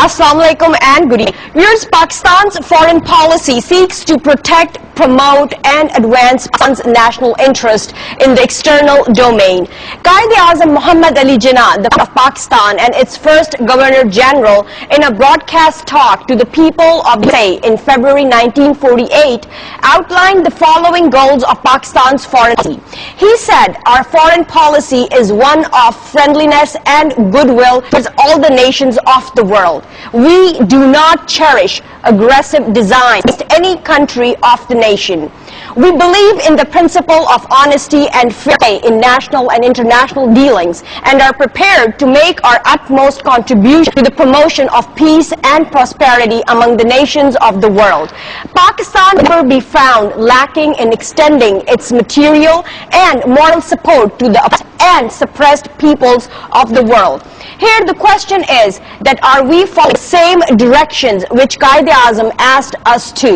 Assalamu alaikum and good evening. Viewers, Pakistan's foreign policy seeks to protect, promote and advance Pakistan's national interest in the external domain. Quaid-e-Azam Muhammad Ali Jinnah, the of Pakistan and its first Governor General, in a broadcast talk to the people of the USA in February 1948, outlined the following goals of Pakistan's foreign policy. He said, "Our foreign policy is one of friendliness and goodwill towards all the nations of the world. We do not cherish aggressive designs against any country of the nation. We believe in the principle of honesty and fair play in national and international dealings and are prepared to make our utmost contribution to the promotion of peace and prosperity among the nations of the world. Pakistan will never be found lacking in extending its material and moral support to the oppressed and suppressed peoples of the world." Here the question is that are we following the same directions which Quaid-e-Azam asked us to?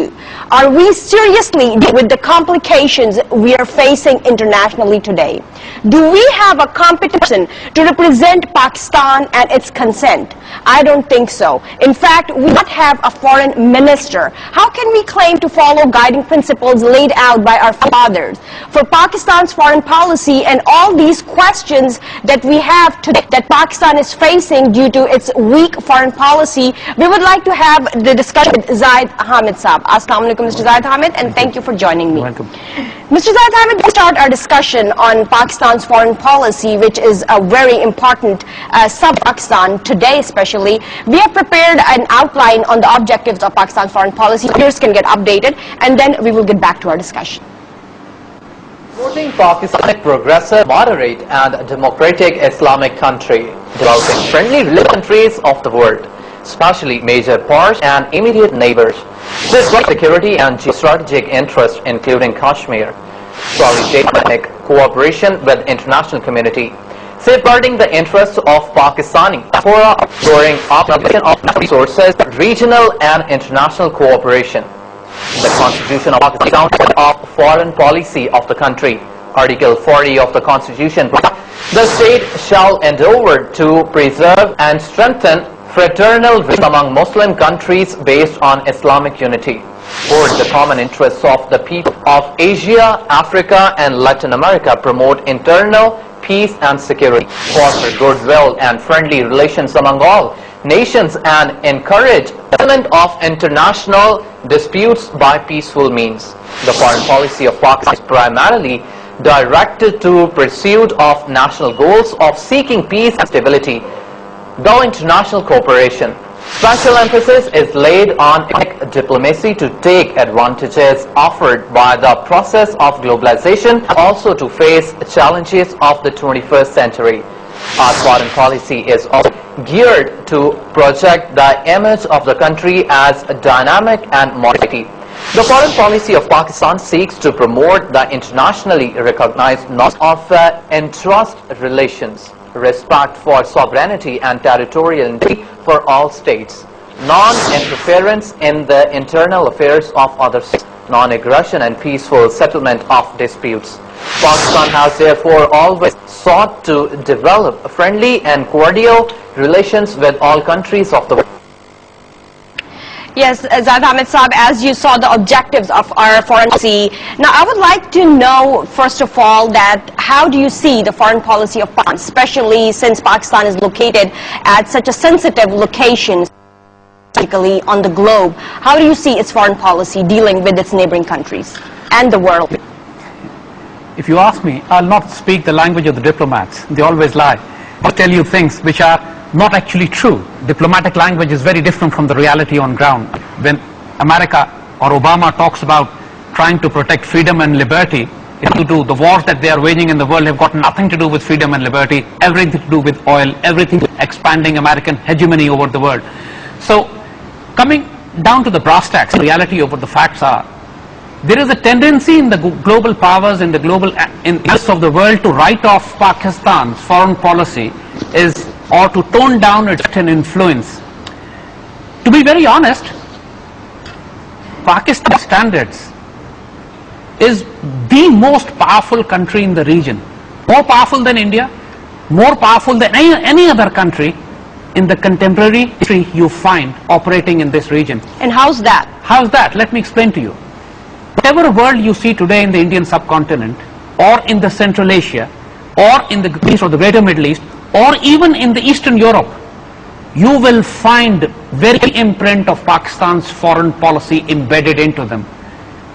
Are we seriously dealing with the complications we are facing internationally today? Do we have a competent person to represent Pakistan and its consent? I don't think so. In fact, we do not have a foreign minister. How can we claim to follow guiding principles laid out by our fathers? For Pakistan's foreign policy and all these questions that we have today that Pakistan is facing due to its weak foreign policy, we would like to have the discussion with Zahid Hamid Saab. Assalamu alaikum, Mr. Zahid Hamid, and thank you for joining me. Welcome. Mr. Zahid Hamid, we'll start our discussion on Pakistan's foreign policy, which is a very important sub-Pakistan today especially. We have prepared an outline on the objectives of Pakistan's foreign policy. Viewers can get updated, and then we will get back to our discussion. Supporting Pakistan, a progressive, moderate and democratic Islamic country, developing friendly countries of the world, especially major powers and immediate neighbors. This security and geostrategic interest, including Kashmir, solid cooperation with international community, safeguarding the interests of Pakistani diaspora, exploring optimization of resources, regional and international cooperation. The Constitution of Pakistan of foreign policy of the country. Article 40 of the Constitution provides, "The state shall endeavor to preserve and strengthen fraternal relations among Muslim countries based on Islamic unity, for the common interests of the people of Asia, Africa and Latin America, promote internal peace and security, foster goodwill and friendly relations among all nations and encourage settlement of international disputes by peaceful means." The foreign policy of Pakistan is primarily directed to pursuit of national goals of seeking peace and stability, though international cooperation. Special emphasis is laid on economic diplomacy to take advantages offered by the process of globalization, and also to face challenges of the 21st century. Our foreign policy is also geared to project the image of the country as dynamic and modern. The foreign policy of Pakistan seeks to promote the internationally recognized norms of interest relations, respect for sovereignty and territorial integrity for all states, non-interference in the internal affairs of other states, non-aggression and peaceful settlement of disputes. Pakistan has therefore always sought to develop friendly and cordial relations with all countries of the world. Yes, Zahid Hamid Saab, as you saw the objectives of our foreign policy. Now, I would like to know, first of all, that how do you see the foreign policy of Pakistan, especially since Pakistan is located at such a sensitive location on the globe? How do you see its foreign policy dealing with its neighboring countries and the world? If you ask me, I'll not speak the language of the diplomats. They always lie. I'll tell you things which are not actually true. Diplomatic language is very different from the reality on ground. When America or Obama talks about trying to protect freedom and liberty, it's to do the wars that they are waging in the world have got nothing to do with freedom and liberty, everything to do with oil, everything expanding American hegemony over the world. So coming down to the brass tacks, the reality of what the facts are, there is a tendency in the global powers, in the global interests of the world, to write off Pakistan's foreign policy or to tone down its influence. To be very honest, Pakistan's standards is the most powerful country in the region, more powerful than India, more powerful than any other country in the contemporary history you find operating in this region. And how's that? How's that? Let me explain to you. Whatever world you see today in the Indian subcontinent, or in the Central Asia, or in the East or the Greater Middle East, or even in the Eastern Europe, you will find very imprint of Pakistan's foreign policy embedded into them.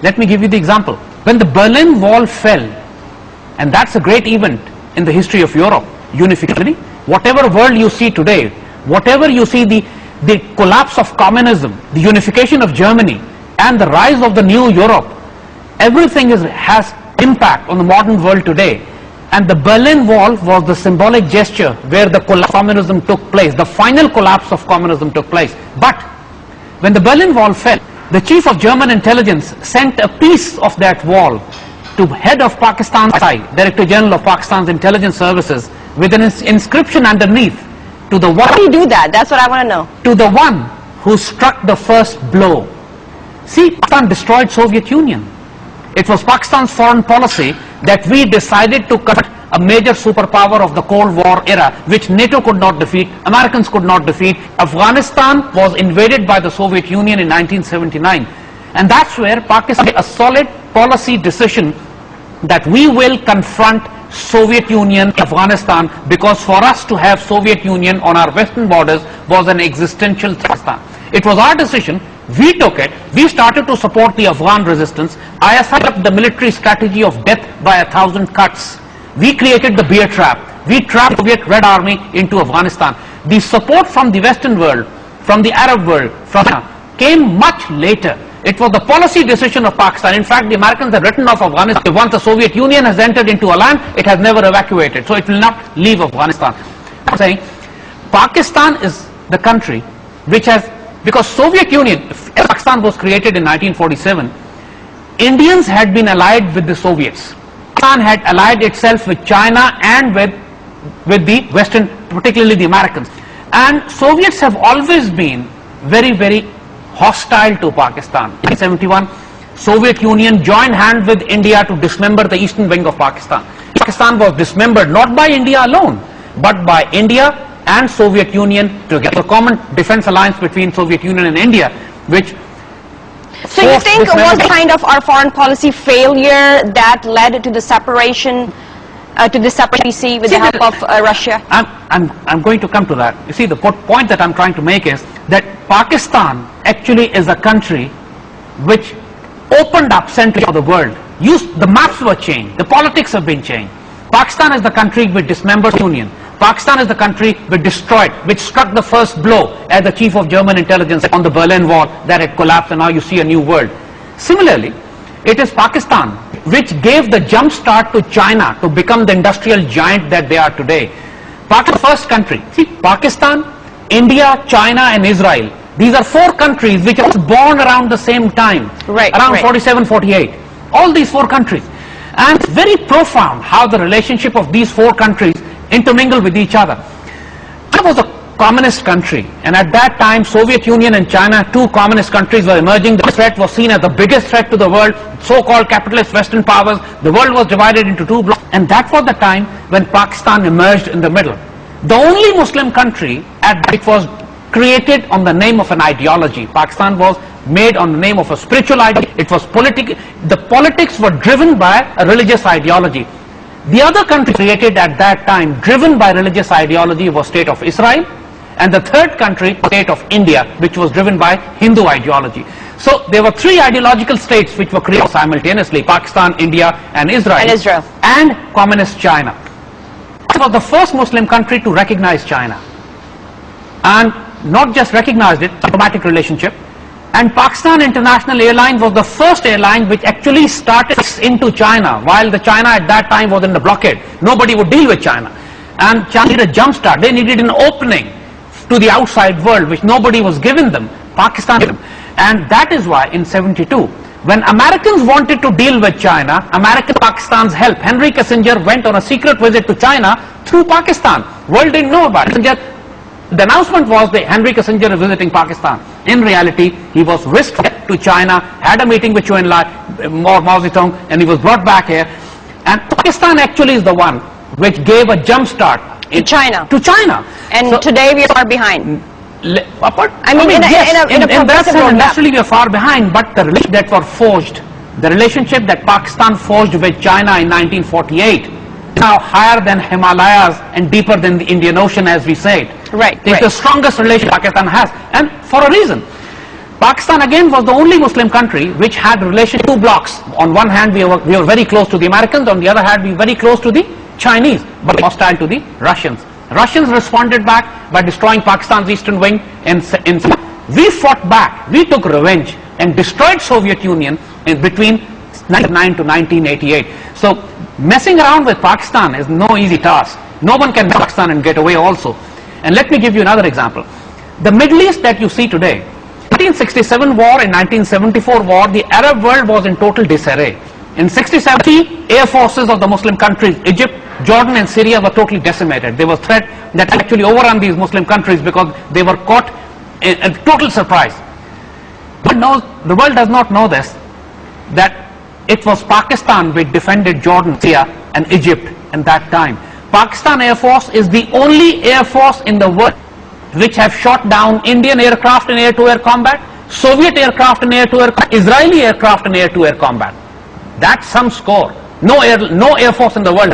Let me give you the example. When the Berlin Wall fell, and that's a great event in the history of Europe, unification, whatever world you see today, whatever you see the collapse of communism, the unification of Germany, and the rise of the new Europe, everything has impact on the modern world today. And the Berlin Wall was the symbolic gesture where the collapse of communism took place, the final collapse of communism took place. But when the Berlin Wall fell, the chief of German intelligence sent a piece of that wall to head of Pakistan's ISI, Director General of Pakistan's intelligence services, with an inscription underneath to the one. How do you do that? That's what I want to know. To the one who struck the first blow. See, Pakistan destroyed Soviet Union. It was Pakistan's foreign policy that we decided to cut a major superpower of the Cold War era, which NATO could not defeat, Americans could not defeat. Afghanistan was invaded by the Soviet Union in 1979. And that's where Pakistan made a solid policy decision that we will confront Soviet Union, Afghanistan, because for us to have Soviet Union on our western borders was an existential threat. It was our decision. We took it. We started to support the Afghan resistance. I set up the military strategy of death by 1,000 cuts. We created the bear trap. We trapped the Soviet Red Army into Afghanistan. The support from the Western world, from the Arab world, from came much later. It was the policy decision of Pakistan. In fact, the Americans have written off Afghanistan. Once the Soviet Union has entered into a land, it has never evacuated. So it will not leave Afghanistan. I'm saying Pakistan is the country which has, because Soviet Union, Pakistan was created in 1947, Indians had been allied with the Soviets. Pakistan had allied itself with China and with the Western, particularly the Americans. And Soviets have always been very, very hostile to Pakistan. In 1971, Soviet Union joined hands with India to dismember the eastern wing of Pakistan. Pakistan was dismembered not by India alone, but by India and Soviet Union together. A common defense alliance between Soviet Union and India, which... So you think it was kind of our foreign policy failure that led to the separation, with the help of Russia? I'm going to come to that. You see, the point that I'm trying to make is that Pakistan actually is a country which opened up centuries of the world. The maps were changed, the politics have been changed. Pakistan is the country which dismembered the Union. Pakistan is the country which destroyed, which struck the first blow as the chief of German intelligence on the Berlin Wall that had collapsed, and now you see a new world. Similarly, it is Pakistan which gave the jump start to China to become the industrial giant that they are today. Pakistan, first country. See, Pakistan, India, China and Israel. These are four countries which were born around the same time. Right. Around 47, 48. All these four countries. And it's very profound how the relationship of these four countries intermingle with each other. It was a communist country, and at that time Soviet Union and China, two communist countries, were emerging. The threat was seen as the biggest threat to the world, so-called capitalist Western powers. The world was divided into two blocks, and that was the time when Pakistan emerged in the middle. The only Muslim country it was created on the name of an ideology. Pakistan was made on the name of a spiritual ideology. It was the politics were driven by a religious ideology. The other country created at that time, driven by religious ideology, was State of Israel, and the third country, State of India, which was driven by Hindu ideology. So there were three ideological states which were created simultaneously: Pakistan, India, and Israel. And communist China. It was the first Muslim country to recognize China, and not just recognized it, diplomatic relationship. And Pakistan International Airline was the first airline which actually started into China, while the China at that time was in the blockade. Nobody would deal with China. And China needed a jump start. They needed an opening to the outside world, which nobody was giving them. Pakistan. And that is why in 72, when Americans wanted to deal with China, Pakistan's help, Henry Kissinger went on a secret visit to China through Pakistan. World didn't know about it. The announcement was that Henry Kissinger is visiting Pakistan. In reality, he was whisked to China, had a meeting with Zhou Enlai, Mao Zedong, and he was brought back here. And Pakistan actually is the one which gave a jump start to China. And So, today we are behind. I mean, in that sense, naturally we are far behind, but the relationship that were forged, the relationship that Pakistan forged with China in 1948, now higher than Himalayas and deeper than the Indian Ocean, as we say it. Right. It's the strongest relationship Pakistan has, and for a reason. Pakistan again was the only Muslim country which had relation two blocks. On one hand, we were very close to the Americans. On the other hand, we were very close to the Chinese, but hostile to the Russians. Russians responded back by destroying Pakistan's eastern wing. We fought back. We took revenge and destroyed Soviet Union in between 1999 to 1988. So messing around with Pakistan is no easy task. No one can Pakistan and get away also. And let me give you another example. The Middle East that you see today, 1967 war and 1974 war, the Arab world was in total disarray. In 1967, air forces of the Muslim countries, Egypt, Jordan and Syria, were totally decimated. There was a threat that actually overrun these Muslim countries because they were caught in a total surprise. But the world does not know this, that it was Pakistan which defended Jordan, Syria and Egypt in that time. Pakistan Air Force is the only air force in the world which have shot down Indian aircraft in air-to-air combat, Soviet aircraft in air-to-air, Israeli aircraft in air-to-air combat. That's some score. No air force in the world.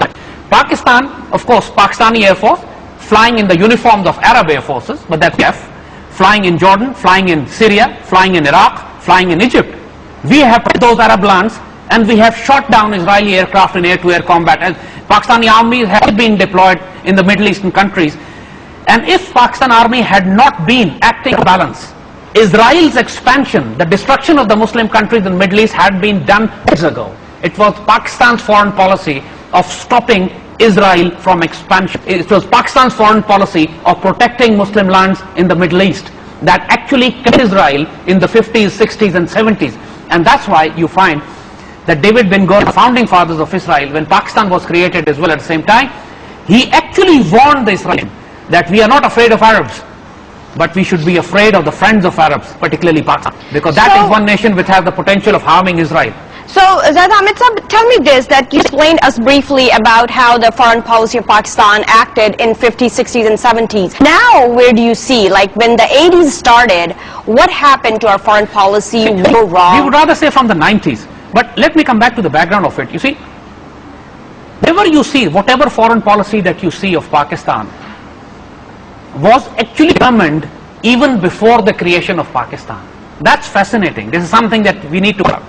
Pakistan, of course, Pakistani Air Force, flying in the uniforms of Arab air forces, but that's F, flying in Jordan, flying in Syria, flying in Iraq, flying in Egypt. We have those Arab lands, and we have shot down Israeli aircraft in air-to-air combat. And Pakistani army has been deployed in the Middle Eastern countries. And if Pakistan army had not been acting in balance, Israel's expansion, the destruction of the Muslim countries in the Middle East had been done years ago. It was Pakistan's foreign policy of stopping Israel from expansion. It was Pakistan's foreign policy of protecting Muslim lands in the Middle East that actually kept Israel in the 50s, 60s and 70s. And that's why you find that David Ben-Gurion, the founding fathers of Israel, when Pakistan was created as well at the same time, he actually warned the Israelis that we are not afraid of Arabs, but we should be afraid of the friends of Arabs, particularly Pakistan, because that is one nation which has the potential of harming Israel. So, Zaid Hamid Sahab, tell me this, that you explained us briefly about how the foreign policy of Pakistan acted in 50s, 60s and 70s. Now, where do you see, like when the 80s started, what happened to our foreign policy? What went wrong? We would rather say from the 90s. But let me come back to the background of it. You see, whatever you see, whatever foreign policy that you see of Pakistan was actually determined even before the creation of Pakistan. That's fascinating. This is something that we need to cover.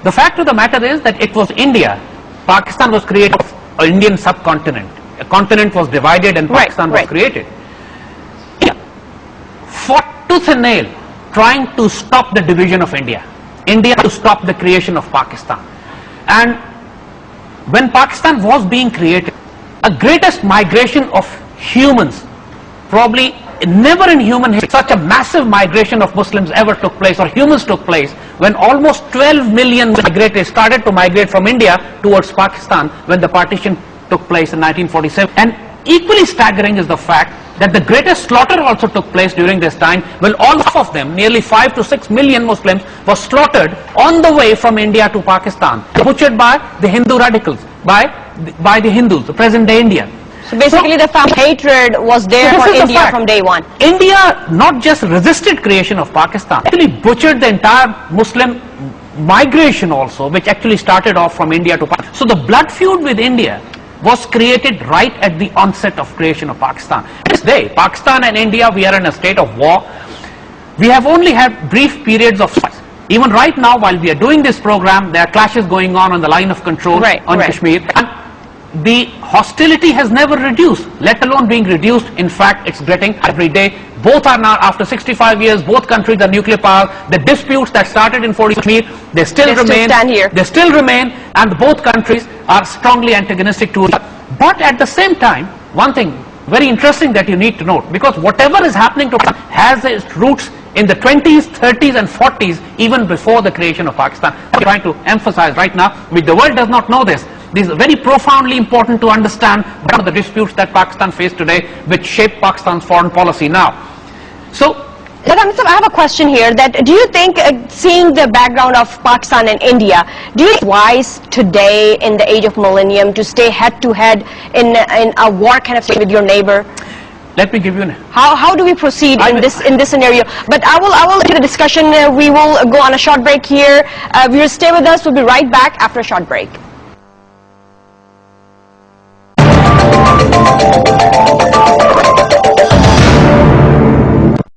The fact of the matter is that it was India. Pakistan was created of an Indian subcontinent. A continent was divided and Pakistan was created. India fought tooth and nail trying to stop the division of India. India to stop the creation of Pakistan. And when Pakistan was being created, a greatest migration of humans, probably never in human history such a massive migration of Muslims ever took place, or humans took place, when almost 12 million started to migrate from India towards Pakistan when the partition took place in 1947. And equally staggering is the fact that the greatest slaughter also took place during this time, when all of them, nearly 5 to 6 million Muslims, were slaughtered on the way from India to Pakistan, butchered by the Hindu radicals, by the Hindus, the present day India. So basically the family hatred was there for India from day one. India not just resisted creation of Pakistan, actually butchered the entire Muslim migration also, which actually started off from India to Pakistan. So the blood feud with India was created right at the onset of creation of Pakistan. This day, Pakistan and India, we are in a state of war. We have only had brief periods of peace. Even right now, while we are doing this program, there are clashes going on the line of control on Kashmir. And the hostility has never reduced, let alone being reduced. In fact, it's getting every day. Both are now, after 65 years, both countries are nuclear power. The disputes that started in 40 Kashmir, they still remain, and both countries are strongly antagonistic to each other. But at the same time, one thing very interesting that you need to note, because whatever is happening to Pakistan has its roots in the 20s, 30s and 40s, even before the creation of Pakistan. I'm trying to emphasize right now, which the world does not know this. This is very profoundly important to understand one of the disputes that Pakistan faces today, which shape Pakistan's foreign policy now. So, I have a question here, that do you think, seeing the background of Pakistan and India, do you think it's wise today in the age of millennium to stay head-to-head in a war kind of thing with your neighbor? let me give you an... How do we proceed in this scenario? But I will do the discussion. We will go on a short break here. Viewers, stay with us. We'll be right back after a short break.